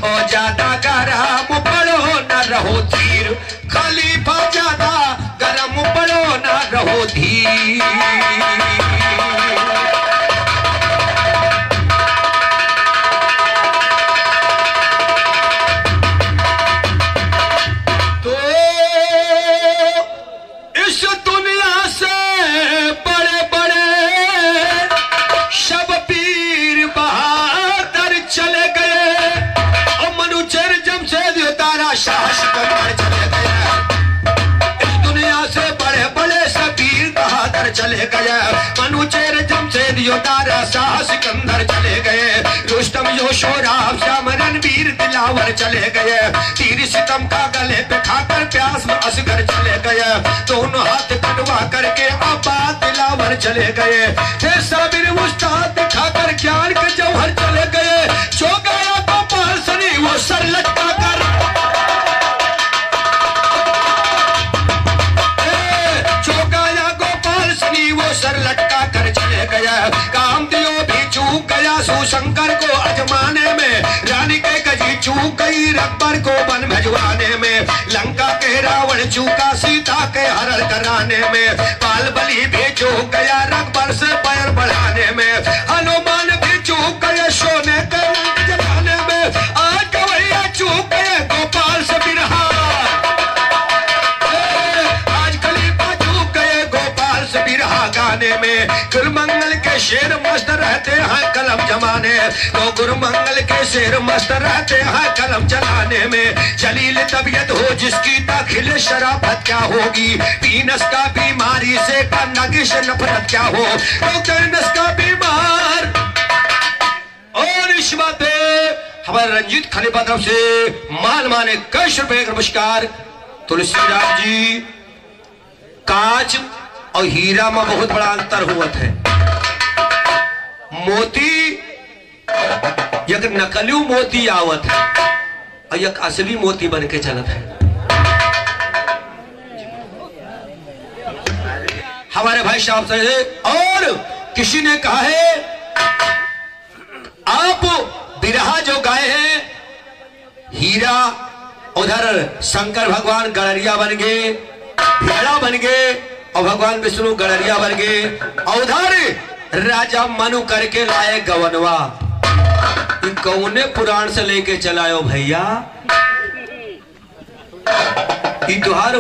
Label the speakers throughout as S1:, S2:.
S1: और ज्यादा गरम पड़ो न रहो धीर, खलीफा ज्यादा गरम पड़ो न रहो धीर। तो इस दुनिया से बड़े बड़े सब पीर बहादुर चले गए, शाह सिकंदर चले गए। इस दुनिया से बड़े बड़े सबीर बहादुर चले गए, मनुचेर जमशेद योदारा शाह सिकंदर चले गए, रुस्तम योशोराब श्याम रणवीर दिलावर चले गए, तीर सितम का गले पे खाकर प्यास में असगर चले गए, दोनों हाथ कटवा करके आबाद दिलावर चले गए, फिर साबिर उस्ताद दिखाकर ज्ञान के जौहर चले गए, जो गया गोपाल सनी वो सर लटका कर, सर लटका कर चले गया, कामदेव भी चूक गया सुशंकर को अजमाने में, रानी के गजी चूक गई रब्बर को बन भिजवाने में, लंका के रावण चूका सीता के हरण कराने में, पाल बलि भी चूक गया रब्बर से पैर बढ़ाने में, हनुमान भी चूक गए सोने के लंक जलाने में, आज गवैया चूक गए गोपाल से बिरहा, गाने में, गुरुमंगल के शेर मस्त रहते हैं कलम जमाने, तो गुरुमंगल के शेर मस्त रहते हैं कलम चलाने में, जलील तबीयत हो जिसकी दाखिल शराफत क्या होगी, पीनस का बीमारी से का नगिश नफरत क्या हो, डॉक्टर नस का बीमार। और इस बात हमारे रंजीत खलीफा तरफ से मान माने कैश रुपए नमस्कार। तुलसीराम जी, कांच और हीरा में बहुत बड़ा अंतर हुआ है। मोती एक नकली मोती आवत है और एक असली मोती बन के चलत है। हमारे भाई साहब से और किसी ने कहा है आप बिरहा जो गाए हैं, हीरा उधर शंकर भगवान गड़रिया बन गए, हीरा बन गए, और भगवान विष्णु गड़रिया बन गए, और उधर राजा मनु करके लाए गवनवा। कौने पुराण से लेके चलायो भैया, तुहार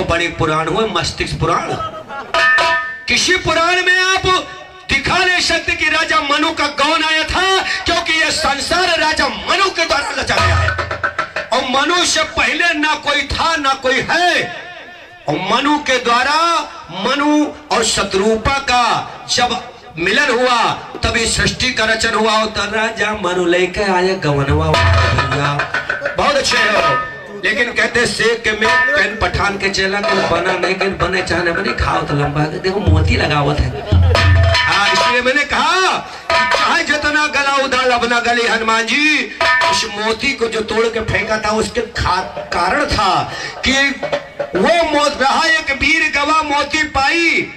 S1: बड़े पुराण हुए मस्तिष्क पुराण, किसी पुराण में आप दिखा नहीं सकते कि राजा मनु का कौन आया था, क्योंकि यह संसार राजा मनु के द्वारा रचा गया है, और मनु से पहले ना कोई था ना कोई है, और मनु के द्वारा मनु और शत्रुपा का जब मिलन हुआ तभी सृष्टि का रचन हुआ, और राजा मनु लेकर आया गवनवा। बहुत अच्छे हो, लेकिन कहते सेक के में पेन पठान के चेला को बना नहीं के बने चाहने बने खाओ तो लंबा देखो मोती लगावत है। हाँ, इसलिए मैंने कहा चाहे जितना गला उदाल अपना गले हनुमान जी, उस मोती को जो तोड़ के फेंका था उसके कारण था कि वो मौत रहा एक वीर गवा मोती पाई,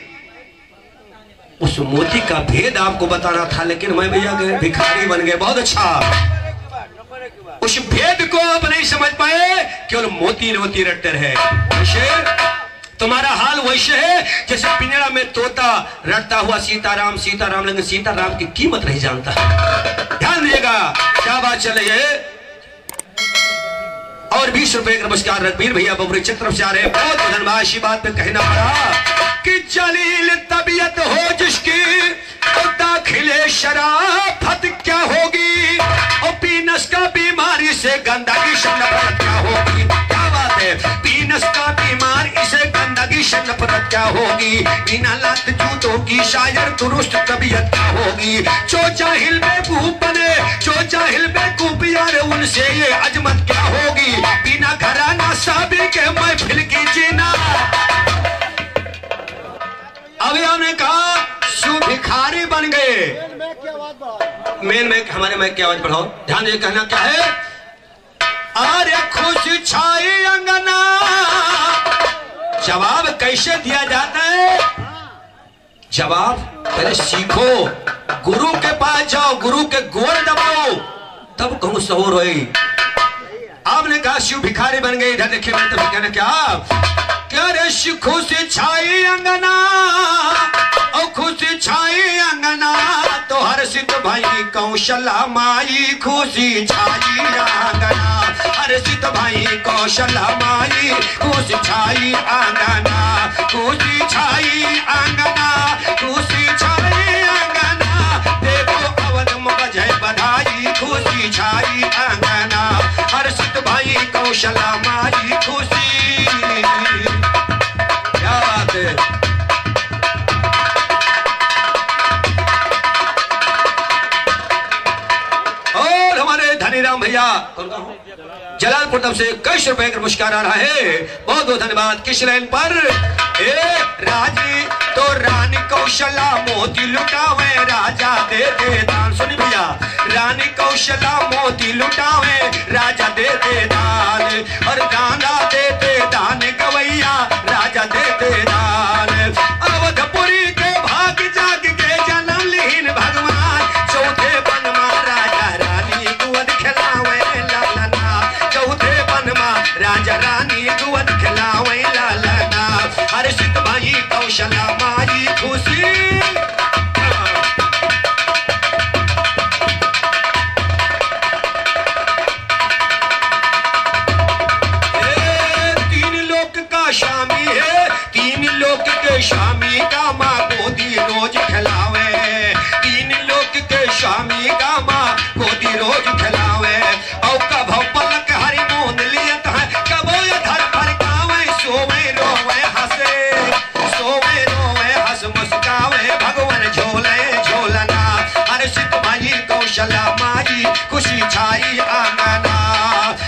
S1: उस मोती का भेद आपको बताना था, लेकिन मैं भैया भिखारी बन गए। बहुत अच्छा, उस भेद को आप नहीं समझ पाए, केवल मोती मोती रटते रहे। तुम्हारा हाल वैसे है जैसे पिंजरा में तोता रटता हुआ सीताराम सीताराम, लेकिन सीताराम की कीमत नहीं जानता। ध्यान दीजिएगा, क्या बात चल रही है। और 20 रुपए का नमस्कार रणवीर भैया बबरी तरफ से आ रहे हैं, बहुत धन्यवाद। इसी बात पे कहना पड़ा कि जलील तबीयत हो जिसकी दाखिले शराफत क्या होगी, और पीनस का बीमारी से गंदगी से नफरत क्या होगी। क्या बात है, पीनस का बीमारी से गंदगी से नफरत क्या होगी, बिना लात जूतों की शायर दुरुस्त तबीयत क्या होगी। जो जाहिल बेवकूफ बने, जो जाहिल बेवकूफ यार, उनसे ये अजमत क्या होगी, बिना घराना साबी के महफिल की जीना। अभी हमने कहा शिव भिखारी बन गए। मेन में हमारे माइक की आवाज बढ़ाओ, ध्यान दे, कहना क्या है, अरे खुश छाई अंगना। जवाब कैसे दिया जाता है, जवाब पहले सीखो, गुरु के पास जाओ, गुरु के गोड़ दबाओ, तब कहूं सहूर होई। आपने कहा शिव भिखारी बन गए, इधर देखिए मैं तो कहना क्या रे खुश छाई अंगना, और खुश छाई अंगना, तो हर सिद्ध भाई कौशला माई खुशी छाई अंगना। हर सिद्ध भाई कौशला माई खुशी छाई अंगना, खुशी छाई अंगना, खुशी छाई अंगना। देखो अवध में बजे बधाई, खुशी छाई अंगना। हर सिद्ध भाई कौशला माई खुशी। क्या बात है, और हमारे धनीराम भैया जलालपुर तरफ से कई रुपए का पुरस्कार आ रहा है, बहुत बहुत धन्यवाद। किस लाइन पर, राजी तो रानी कौशला मोती लुटावे, राजा दे दे दान। सुनी भैया, रानी कौशला मोती लुटावे, राजा दे दे दान, और गाना दे दे दान गवैया, राजा दे दे दान। अवधपुरी के भाग जाग के जन्म लीन भगवान, चौथे बन मा राजा रानी गुवद खिलावे लालना, चौथे बन मा राजा रानी गुवद खिलावे लालना। हर सिद्ध भाई कौशला माई खुशी। तीन लोक का शामी है, तीन लोक के शामी का माँ गोदी रोज खिलावे, तीन लोक के शामी का माँ गोदी रोज खिलावे। और कब पलक हरि मोन लियत है, कबो धर फरकावे, सोवे रोवे हंसे, सोवे रोवे हंस मुस्कावे, भगवान झोले झोलना। हर सिद्ध भाई कौशला माई खुशी छाई आंगना।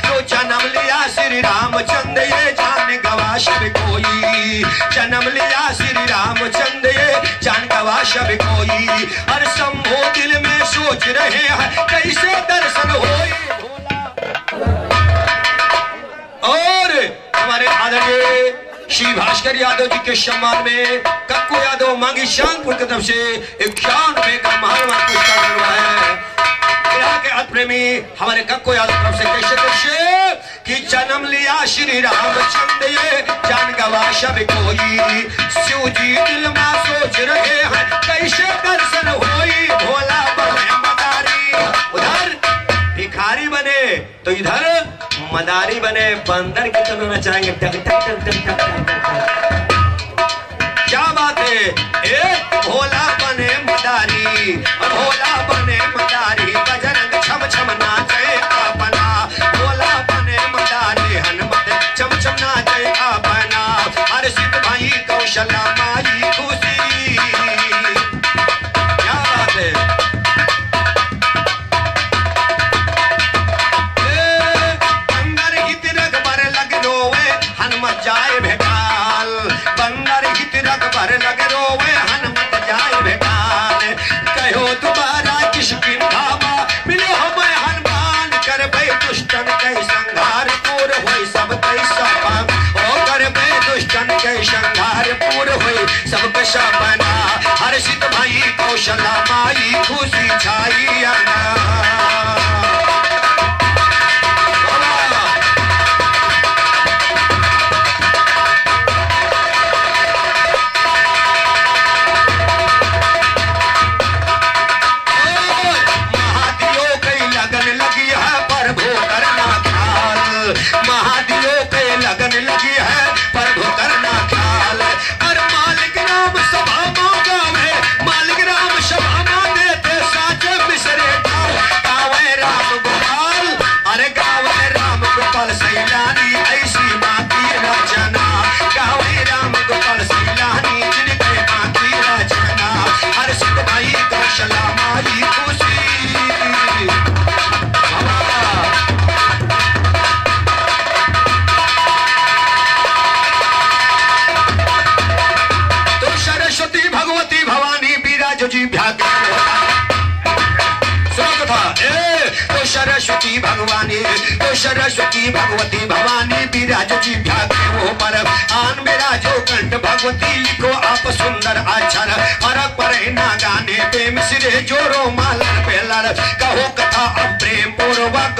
S1: तो जन्म लिया श्री रामचंद्र ये जान गवा सब कोई, जन्म लिया श्री रामचंद्र ये जान गवा सब कोई। हर शंभो दिल में सोच रहे हैं कैसे दर्शन होई। और हमारे आदरणीय श्री भास्कर यादव जी के सम्मान में कक्कू यादव मांगी शांगपुर की तरफ से 51 रुपए का महान पुरस्कार मिला है। के प्रेमी हमारे कक्कू यादव तरफ से कैसे कैसे कि जन्म लिया श्री रामचंद्र ये जान गवा सब कोई। शिव जी दिल में सोच रहे हैं कैसे दर्शन होई, भोला बने मदारी, उधर भिखारी बने तो इधर मदारी बने। बंदर की तो होना चाहेंगे, टक टक टक टक टक टक। क्या बात है, भोला बने मदारी, भोला बने मदारी, बजरंग छम छम नाचे अपना, भोला बने मदारी, हनुमत छम छम नाचे अपना। हर सिद्ध भाई कौशला माई खुशी। क्या बात है, बंदर हित रखबर लग रोवे, हनुमत जाए भेटाल, बंदर हित रखबर लग रोवे, हनुमत जाए भेटाल। कहो दोबारा किसकी धावा, मिले हमें हनुमान, कर भय दुष्टन के संहार, पूर होई सब कई सपना। ओ कर भय दुष्टन के संहार, पूर होई सब का सपना। हर सिद्ध भाई कौशला माई खुशी छाई आना। महादेव पे लगन लगी है प्रभु करना ख्याल। और मालिक राम सभा मांगा है, मालिक राम सभा मांगे थे साचे मिसरे डाल। पार्वती भगवानी, तो सरस्वती भगवती भवानी विराज जी व्याघ्र वो पर, आन विराजो कंठ भगवती लिखो आप सुंदर अक्षर, फरक परे ना गाने पे मिसरे जोरो मालर पेलर, कहो कथा अब प्रेम पूर्वक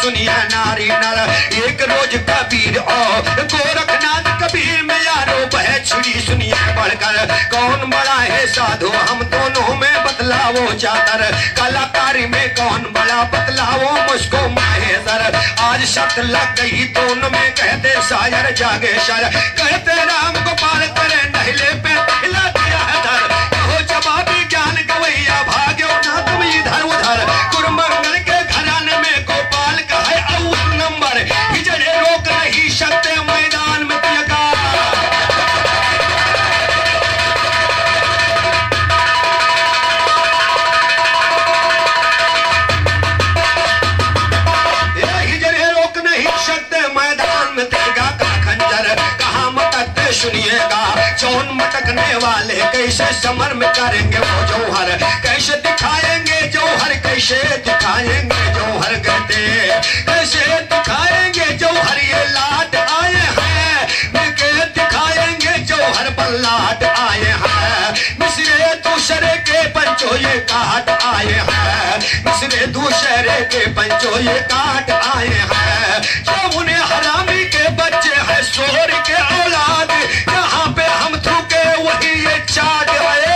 S1: सुनिए नारी नर। एक रोज कबीर और गोरखनाथ कबीर में यारो बह छिड़ी सुनिए बढ़कर, कौन बड़ा है साधु हम दोनों में बतलावो चादर, कलाकारी में कौन बड़ा बतलावो मुझको माहेश्वर, आज शर्त लग गई दोनों में कहते शायर जागे शायर, कहते राम गोपाल करे नहिले पे हिला दिया है धर, कहो जवाबी ज्ञान गवैया भाग्यो ना तुम इधर उधर, गुरुमंगल के घराने में गोपाल का है अव्वल नंबर, हिजड़े रोक नहीं सकते मैदान में तिलका। हिजड़े रोक नहीं सकते मैदान में तिलका का खंजर, कहाँ मटकते सुनिएगा चौन मटकने वाले, कैसे समर में करेंगे वो जौहर, कैसे दिखाएंगे जौहर, कैसे दिखाएंगे जौहर, कहते कैसे दिखाएंगे जौहर ये लाट आए हैं, मिलके दिखाएंगे जौहर बल्लाट आए हैं, मिसरे दूसरे के पंचो ये काट आए हैं, मिसरे दूसरे के पंचो ये काट आए हैं, जो उन्हें हरामी के बच्चे हैं शोर के औलाद, यहाँ पे हम थूके वही ये चाट आए।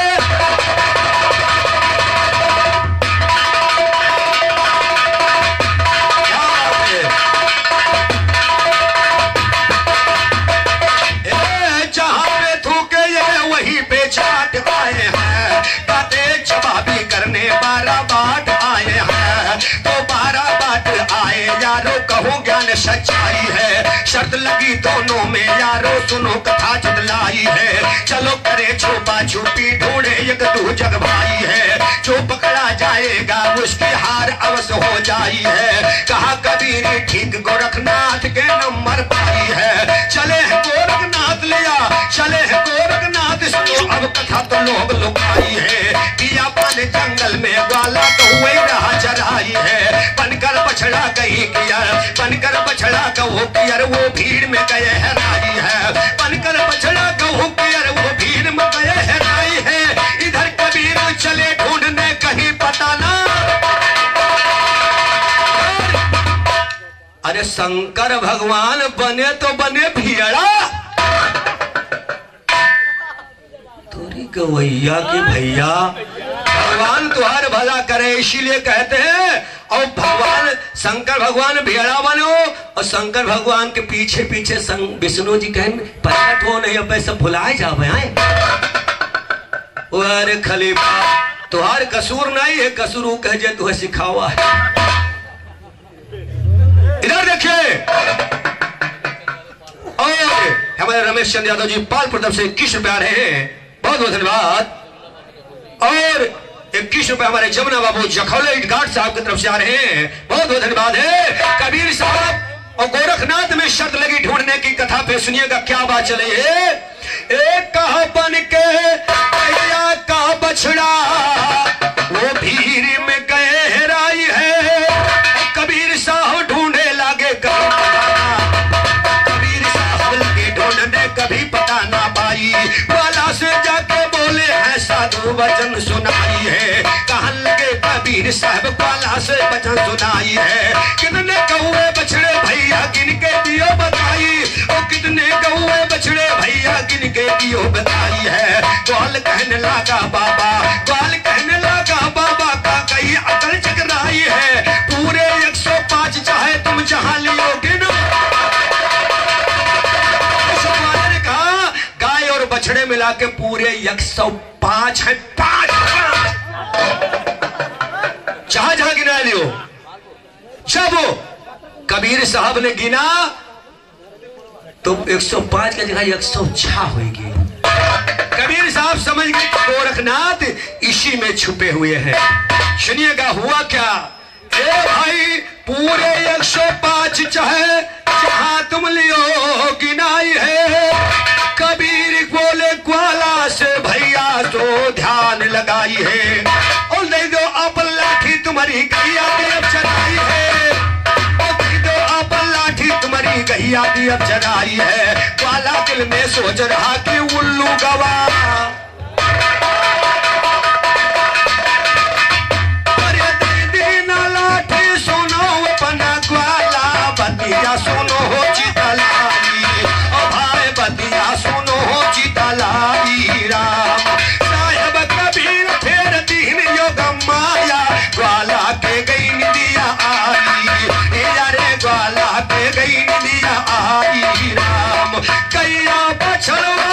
S1: जहाँ पे थूके ये वही पे चाट आए हैं, बातें जवाबी करने 12 बाट आए हैं, तो 12 बाट आए यारो कहो ज्ञान सच्चाई है, शर्त लगी दोनों में यारो सुनो कथा चतलाई है, चलो करे छुपा छुपी ढूंढे एक दो जग भाई है, जो पकड़ा जाएगा उसकी हार अवश्य हो जाई है, कहा कबीर ठीक गोरखनाथ के नंबर पाई है, चले हैं गोरखनाथ लिया चले हैं गोरखनाथ, सुनो अब कथा तो लोग लुकाई है, पिया पाने जंगल में ग्वाला तो हुए रहा चराई है, बनकर बछड़ा कहीं कियर, बनकर बछड़ा कहो कियर वो भीड़ में गए है राई है, बनकर बछड़ा कहो कियर वो भीड़ में गए है राई है, इधर कबीर चले ढूंढने कहीं पता ना, अरे शंकर भगवान बने तो बने भियड़ा, तोरी गवैया की भैया, भगवान तुहार भला करे इसीलिए कहते हैं, और भगवान शंकर भगवान भेड़ा बनो, और शंकर भगवान के पीछे पीछे विष्णु जी कहें प्रकट हो नहीं अब सब भुलाए जावे आए, अरे खलीफा तुहार कसूर नहीं है, कसूर वो कह जे तुहे सिखावा है। इधर देखिए और हमारे रमेश चंद्र यादव जी पाल प्रताप से 21 रुपए आ रहे हैं, बहुत बहुत धन्यवाद, और 21 रुपए हमारे जमुना बाबू जखौले घाट साहब की तरफ से आ रहे हैं, बहुत बहुत धन्यवाद है। कबीर साहब और गोरखनाथ में शर्त लगी ढूंढने की कथा पे सुनिएगा क्या बात चली है। एक कहा बन के भैया का बछड़ा वो भीड़ में गए हेराई है, कबीर साहब ढूंढे लागे कबीर साहब लगे ढूंढने कभी पता ना पाई, वाला से जाके बोले हैं साधु वचन सुनाई है, कहन लगे कबीर साहब वाला से वचन सुनाई है, कितने कौवे बछड़े भैया गिन के दियो बताई, और कितने कौवे बछड़े भैया गिन के दियो बताई है, ग्वाल कहने लगा बाबा, ग्वाल कहने लगा बाबा का कहीं अकल चकराई है, पूरे 105 चाहे तुम जहां लियोगे ना, ने कहा गाय और बछड़े मिला के पूरे 105 है, 5 जहां जहां गिना लियो। जब कबीर साहब ने गिना तो 105 का जगह 106 होगी। कबीर साहब समझ गए गोरखनाथ इसी में छुपे हुए हैं। सुनिएगा हुआ क्या, ए भाई पूरे 105 चाहे जहां तुम लियो गिनाई है, कबीर बोले ग्वाला से भैया तो ध्यान लगाई है, और नहीं दो अब लाठी तुम्हारी गैया पे अब चढ़ाई है, गैया भी अब जराई है, ग्वाला दिल में सोच रहा कि उल्लू गवा। अरे दीदी ना लाठी सुनो अपना ग्वाला, बतिया सुनो हो चितलाई, ओ भाई बतिया सुनो हो चितलाई। राम साहेब कबीर फेर दीन योग माया, ग्वाला के गई निदिया आई, यारे ग्वाला के गई निदिया आई। राम कैया बछड़वा,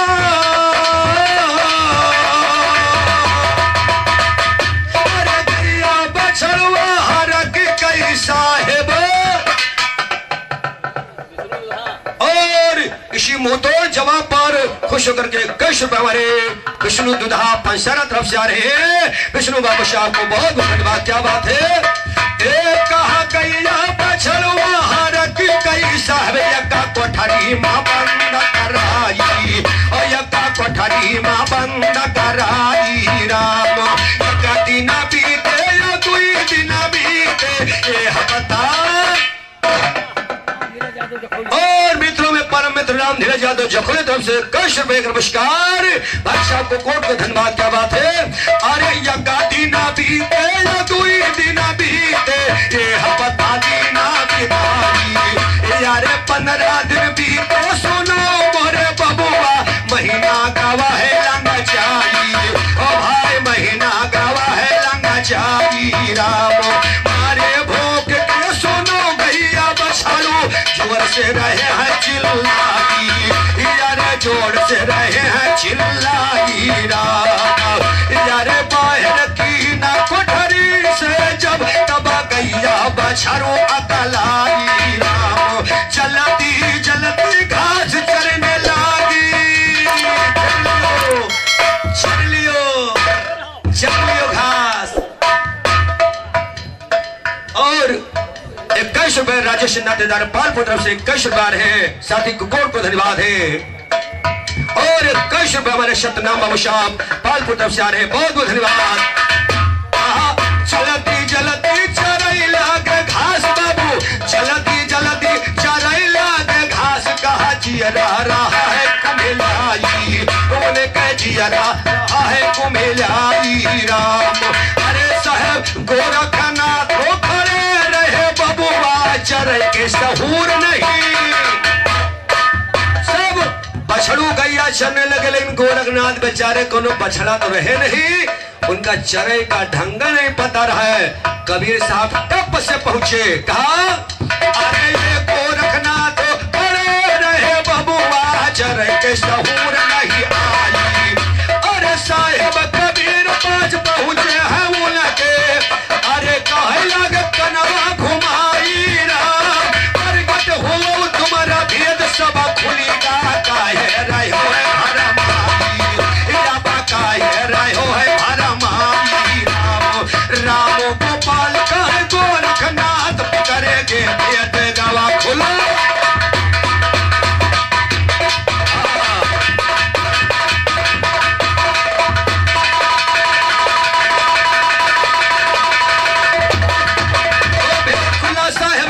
S1: अरे कैया बछड़वा हरक कई साहेब। और इसी मुंहतोड़ जवाब पर खुश होकर के कश्यप हमारे विष्णु दुधा पंचसारा तरफ से आ रहे हैं। विष्णु बाबू साहब को बहुत बहुत धन्यवाद। क्या बात है, कहा गैया बछड़वा हरक कई साहब, यका कोठरी माँ बंद कराई, और यका कोठरी माँ बंद कराई। राम यका दिन बीते या दुई दिन बीते, ये बता। और मित्रों में परम मित्र राम धीरज यादव जखोले तरफ से कश्यप नमस्कार। भाई साहब को कोट को धन्यवाद। क्या बात है, अरे यका दिन बीते या दुई दिन बीते, ये बता दीना बिताई, यारे 15 दिन बीते सुनो मोरे बबुआ, महीना गवा है लंगा चाई, ओ भाई महीना गवा है लंगा चाई। राम मारे भोग के सुनो गैया बछड़ू, जोर से रहे हैं चिल्लाई, यारे जोर से रहे हैं चिल्लाई। राम यारे बाहर की ना कोठरी से जब तब गैया बछड़ू अकलाई। राम चलती जलती घास चरने लागी, चल लियो घास। और एक कश्यप राजेश नातेदार पालपुर तरफ से कश्यप है, साथी कुकोर को धन्यवाद है। और कश्यप हमारे सतनाम बाबू साहब पालपुर तरफ से आ रहे हैं, बहुत बहुत धन्यवाद। चलती जलती चरई लागे घास बाबू, चलती जलती चरई लागे घास, कहा जियरा रहा है कुमिलाई, बोले कह जियरा रहा है कुमिलाई। राम अरे साहब गोरखनाथ को खड़े रहे बबुआ, चरई के सहूर नहीं, सब बछड़ू गैया चरने लगे, लेकिन गोरखनाथ बेचारे कोनो बछड़ा तो रहे नहीं, उनका चरई का ढंग नहीं पता रहा है। कबीर साहब कब से पहुंचे, कहा अरे ये गोरखनाथ खड़े रहे बबुआ, चरई के सहूर नहीं आई। अरे साहेब कबीर पास पहुंचे हैं उनके, अरे कहे लगे कनवा घुमाई। राम प्रगट हो तुम्हारा भेद सब खुलेगा, काहे रहो है भरमाई, याबा काहे रहो है भरमाई। राम गोपाल कहे गोरखनाथ करेंगे भेद गवा खुला।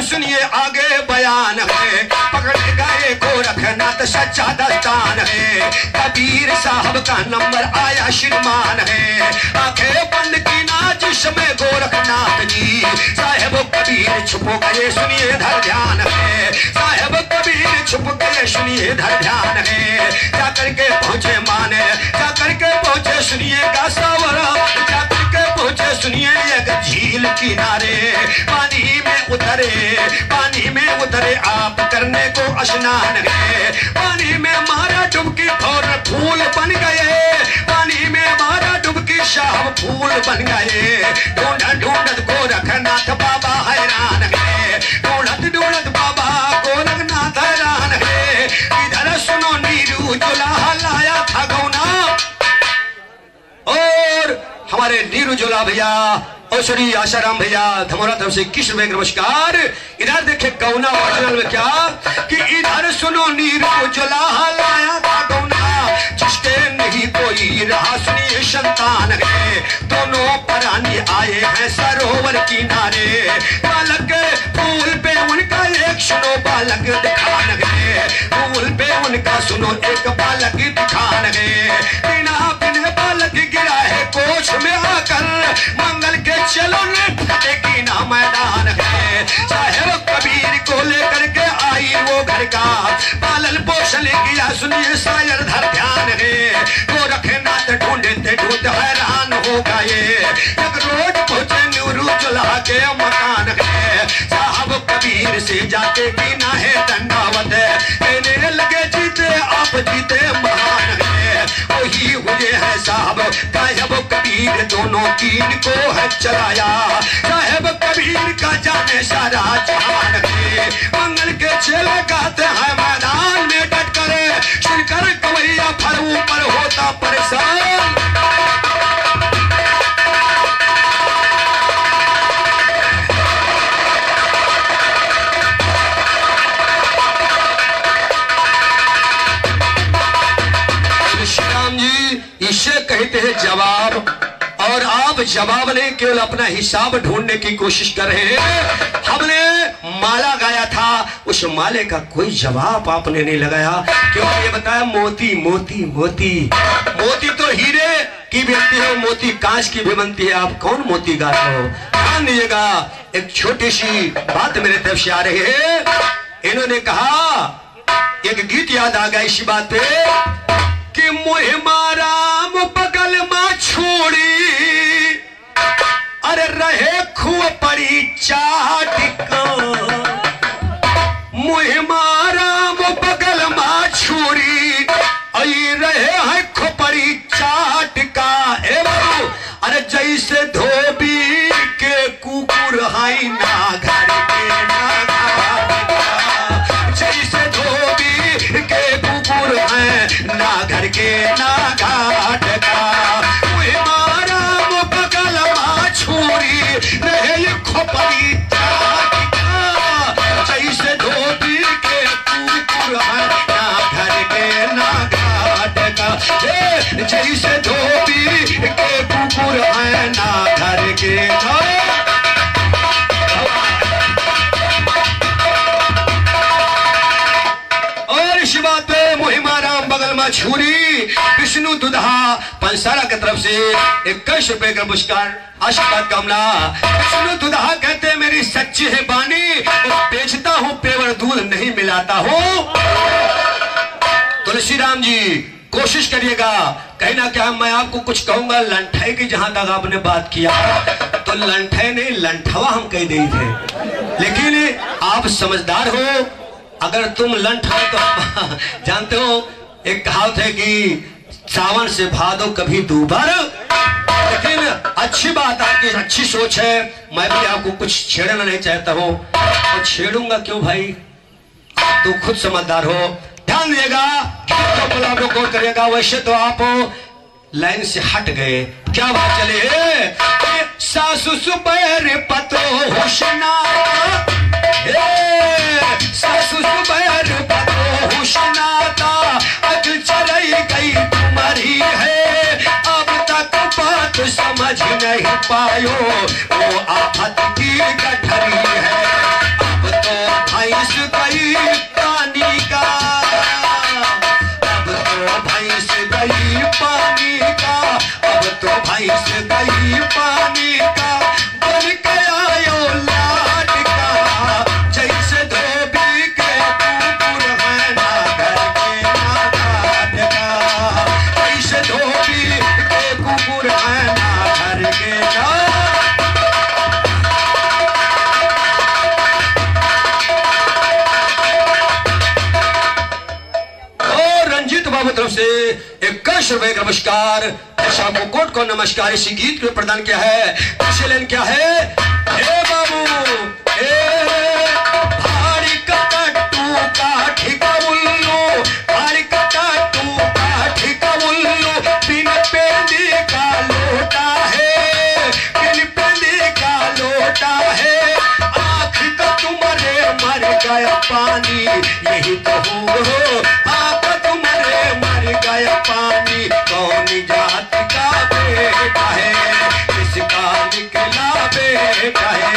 S1: सुनिए आगे बयान है, पकड़ गए गोरखनाथ सच्चा दस्तान है, कबीर साहब का नंबर आया श्रीमान है, आंखें बंद की ना जिसमें गोरखनाथ जी, साहेब कबीर छुप गए सुनिए धर ध्यान है, साहेब कबीर छुप गए सुनिए धर ध्यान है। जाकर के पहुंचे माने, जाकर के पहुंचे सुनिएगा सावरा, जाकर के पहुंचे सुनिए एक झील किनारे, पानी में उतरे, पानी में उतरे आप करने को स्नान है, पानी में मारा डुबकी और फूल बन गए, पानी में मारा डुबकी शाह फूल बन गए। ढूंढत ढूंढत गोरखनाथ बाबा हैरान है, ढूंढत ढूंढत बाबा गोरखनाथ हैरान है। इधर सुनो नीरू जुलाहा लाया था गौना, और हमारे नीरू जुला भैया और श्री आशाराम भैया धमोरा तरफ से कृष्ण भाई नमस्कार। इधर देखे गौना ओरिजिनल में क्या कि इधर सुनो नीरू जुलाहा लाया था गौना, जिसके नहीं कोई रहा सुनिए संतान है, दोनों प्राणी आए हैं सरोवर किनारे, बालक फूल पे उनका एक सुनो बालक दिखान भैया सुनो एक बालक दिखान है, बिना बिने बालक गिरा है कोच में आकर, मंगल के चलो लेकिन ना मैदान है। साहेब कबीर को लेकर के आई वो घर का, पालन पोषण किया सुनिए शायर धर ध्यान है। वो रखे नाथ ढूंढते ढूंढते हैरान हो गए, एक रोज पहुंचे नूरू चुल्हा के मकान है। साहब कबीर से जाके कीना है दंडावत, कहने लगे जीते आप जीते महान है। वही हुए है साहब साहेब कबीर दोनों तीन को है चलाया, साहेब कबीर का जाने सारा जहान है। मंगल के चेले गाते हैं मैदान में डट कर, सुनकर कवैया फर ऊपर होता परेशान। इसे कहते हैं जवाब, और आप जवाब नहीं केवल अपना हिसाब ढूंढने की कोशिश कर रहे हैं। हमने माला गाया था, उस माले का कोई जवाब आपने नहीं लगाया, क्योंकि ये बताया मोती मोती मोती। मोती तो हीरे की बनती है, मोती कांच की भी बनती है। आप कौन मोती गाते हो? ध्यान दीजिएगा, एक छोटी सी बात मेरे तरफ से आ रही है। इन्होंने कहा, एक गीत याद आ गया इसी बात पे कि मुहिमा राम बगल में छोड़ी, अरे रहे खुआ पड़ी चाट को। मुहिमा राम बगल में छोड़ी, आई रहे है खोपड़ी चाट का। ए बाबू, अरे जैसे धोबी के कुकुर हाई ना घर के ना घाट का, जैसे धोबी के कुकुर है ना घर के ना घाट का। राम बगल मा छुरी रहे खोपड़ी चाट का, जैसे धोबी के कुकुर है ना घर के ना घाट का। जैसे धोबी के कुकुर है ना घर के ना। छुरी विष्णु दुधा पंसारा की तरफ से 21 रुपए का पुरस्कार आशीर्वाद कामना। विष्णु दुधा कहते मेरी सच्ची है बानी, बेचता हूँ पेवर दूध नहीं मिलाता हूँ। तुलसी राम जी कोशिश करिएगा, कहीं ना क्या मैं आपको कुछ कहूंगा लंठे की, जहां तक आपने बात किया तो लंठे नहीं लंठवा हम कह दे थे, लेकिन आप समझदार हो। अगर तुम लंठा तो जानते हो एक कहावत है कि सावन से भादो कभी दूबर, लेकिन अच्छी बात आपकी अच्छी सोच है। मैं भी आपको कुछ छेड़ना नहीं चाहता हूँ, तो छेड़ूंगा क्यों भाई, तो खुद समझदार हो। ध्यान दिएगा, तो गौर करिएगा। वैसे तो आप लाइन से हट गए, क्या बात चले? सासु सुबैर पतो होशना, सासु सुबैर पतो होशनाता, अग चली गई तुम्हारी है, अब तक बात समझ नहीं पायो, वो आफत की गठरी है। अब तो भैंस गई पानी का, अब तो भैंस गई पानी का, अब तो भैंस गई पानी का, बन के आयो लाड का, जैसे धोबी के कुकुर है ना घर के ना घाट का, जैसे धोबी के कुकुर है ना घर के ना। तरफ से 21 रुपए का नमस्कार, ऐसा मुकुट को नमस्कार इसी गीत को प्रदान किया है। लेन क्या है? हे बाबू भारी कटू काठी का उल्लू, भारी कटू काठी का उल्लू, बिन पेंदी का लोटा है, बिन पेंदी का लोटा है, आँख का तुम्हारे मर गया पानी, यही कहूँ हो आप तुम्हारे मर गया पानी, कौन जात का बेटा है, किसका निकला बेटा है,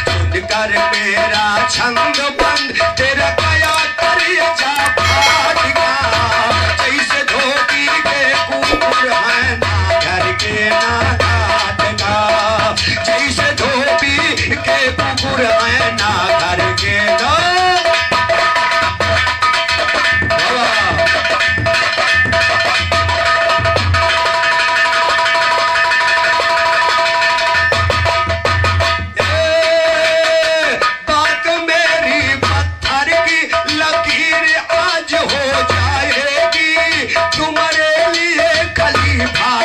S1: सुनकर मेरा छंद बंद तेरा गया करिए जा भाट का।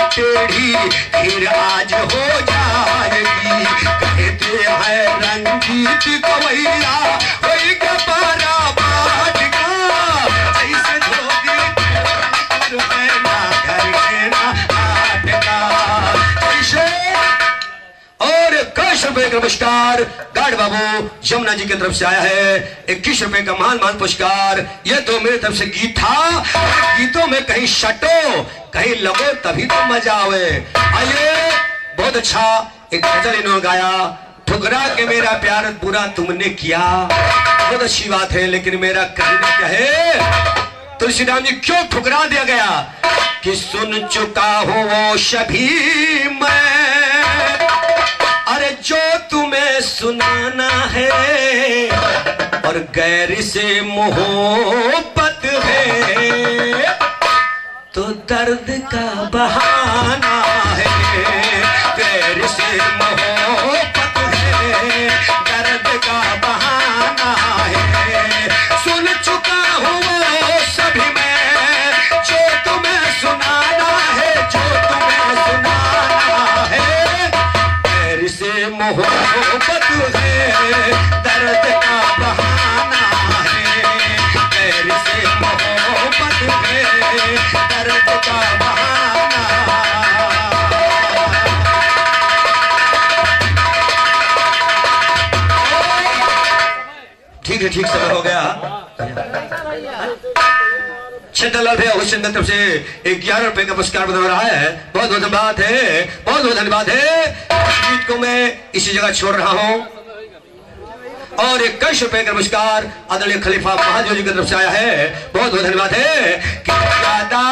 S1: टेढ़ी फिर आज हो जाएगी। कहते हैं रंगीत कवैया वही का पारा बाट का, ऐसे धोगी है ना घर के ना हाट का। ऐसे और 21 रुपए का पुरस्कार गार्ड बाबू जमुना जी की तरफ से आया है। 21 रुपए का महान महान पुरस्कार। यह तो मेरे तरफ से गीत था। गीतों में कहीं शटो कहीं लगो तभी तो मजा आवे। आइए, बहुत अच्छा एक गजल इन्होंने गाया, ठुकरा के मेरा प्यार बुरा तुमने किया। बहुत अच्छी बात है, लेकिन मेरा कहना क्या है, तुलसीराम जी क्यों ठुकरा दिया गया कि सुन चुका हूं वो सभी मैं, अरे जो तुम्हें सुनाना है, और गैर से मोहब्बत है तो दर्द का बहाना है। गैर से मोहब्बत है दर्द का बहाना है। सुन चुका हूँ वो सभी मैं, जो तुम्हें सुनाना है, जो तुम्हें सुनाना है। गैर से मोहब्बत है दर्द का बहाना है। गैर से मोहब्बत है दर्द का बहाना। ठीक है, ठीक समय हो गया। छतरलाल भैया हुसैन की तरफ से 11 रुपए का पुरस्कार बना रहा है। बहुत बहुत धन्यवाद है, बहुत बहुत धन्यवाद है। गीत को मैं इसी जगह छोड़ रहा हूं। और 21 रुपए का पुरस्कार आदरणीय खलीफा महादेव जी की तरफ से आया है। बहुत बहुत धन्यवाद है। कि ज्यादा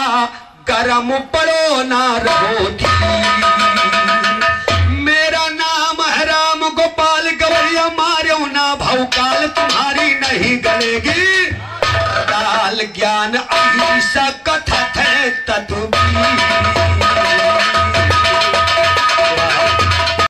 S1: गरम पड़ो ना रहो दी, मेरा नाम है राम गोपाल गवैया, मारो ना भौकाल तुम्हारी नहीं गलेगी। दाल ज्ञान अहिंसा कथा